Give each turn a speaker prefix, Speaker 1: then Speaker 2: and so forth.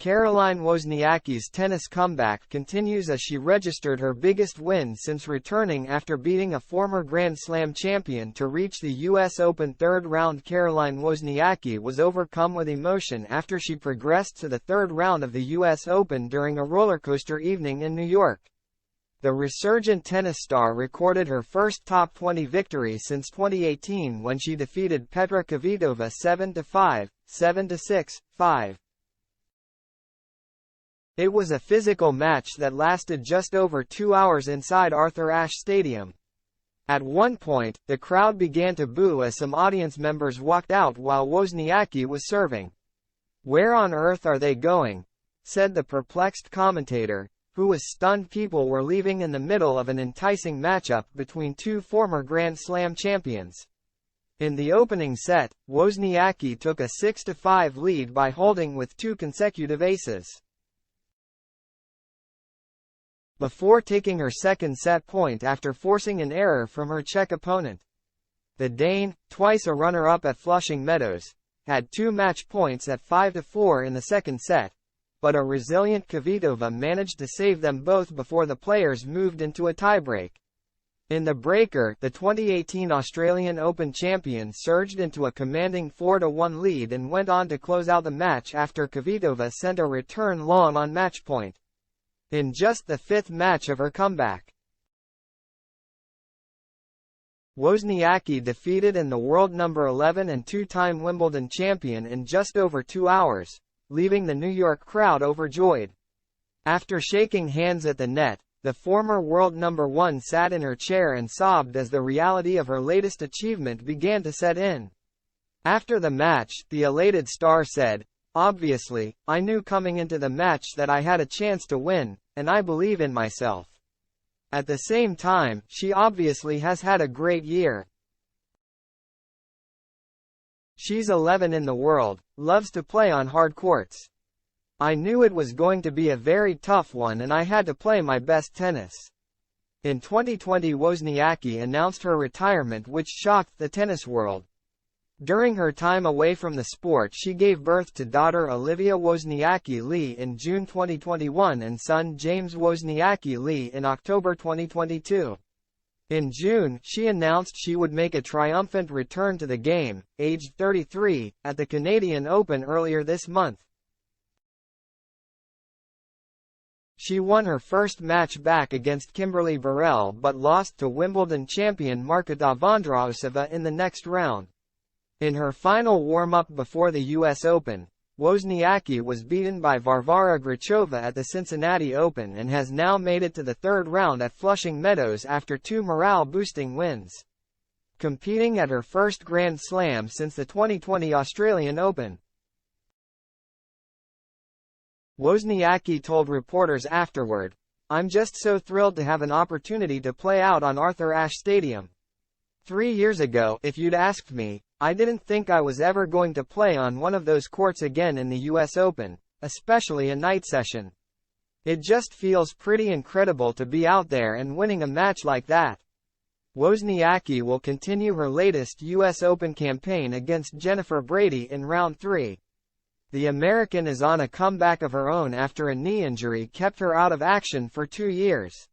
Speaker 1: Caroline Wozniacki's tennis comeback continues as she registered her biggest win since returning after beating a former Grand Slam champion to reach the US Open third round. Caroline Wozniacki was overcome with emotion after she progressed to the third round of the US Open during a rollercoaster evening in New York. The resurgent tennis star recorded her first top 20 victory since 2018 when she defeated Petra Kvitova 7-5, 7-6, 5. It was a physical match that lasted just over 2 hours inside Arthur Ashe Stadium. At one point, the crowd began to boo as some audience members walked out while Wozniacki was serving. "Where on earth are they going?" said the perplexed commentator, who was stunned people were leaving in the middle of an enticing matchup between two former Grand Slam champions. In the opening set, Wozniacki took a 6-5 lead by holding with two consecutive aces, before taking her second set point after forcing an error from her Czech opponent. The Dane, twice a runner-up at Flushing Meadows, had two match points at 5-4 in the second set, but a resilient Kvitova managed to save them both before the players moved into a tiebreak. In the breaker, the 2018 Australian Open champion surged into a commanding 4-1 lead and went on to close out the match after Kvitova sent a return long on match point in just the fifth match of her comeback. Wozniacki defeated the world number 11 and two-time Wimbledon champion in just over 2 hours, leaving the New York crowd overjoyed. After shaking hands at the net, the former world number 1 sat in her chair and sobbed as the reality of her latest achievement began to set in. After the match, the elated star said, "Obviously, I knew coming into the match that I had a chance to win, and I believe in myself. At the same time, she obviously has had a great year. She's 11 in the world, loves to play on hard courts. I knew it was going to be a very tough one and I had to play my best tennis." In 2020, Wozniacki announced her retirement, which shocked the tennis world. During her time away from the sport, she gave birth to daughter Olivia Wozniacki-Lee in June 2021 and son James Wozniacki-Lee in October 2022. In June, she announced she would make a triumphant return to the game, aged 33, at the Canadian Open earlier this month. She won her first match back against Kimberly Burrell but lost to Wimbledon champion Marketa Vondrausova in the next round. In her final warm-up before the US Open, Wozniacki was beaten by Varvara Grachova at the Cincinnati Open and has now made it to the third round at Flushing Meadows after two morale-boosting wins, competing at her first Grand Slam since the 2020 Australian Open. Wozniacki told reporters afterward, "I'm just so thrilled to have an opportunity to play out on Arthur Ashe Stadium. 3 years ago, if you'd asked me, I didn't think I was ever going to play on one of those courts again in the US Open, especially a night session. It just feels pretty incredible to be out there and winning a match like that." Wozniacki will continue her latest US Open campaign against Jennifer Brady in round 3. The American is on a comeback of her own after a knee injury kept her out of action for 2 years.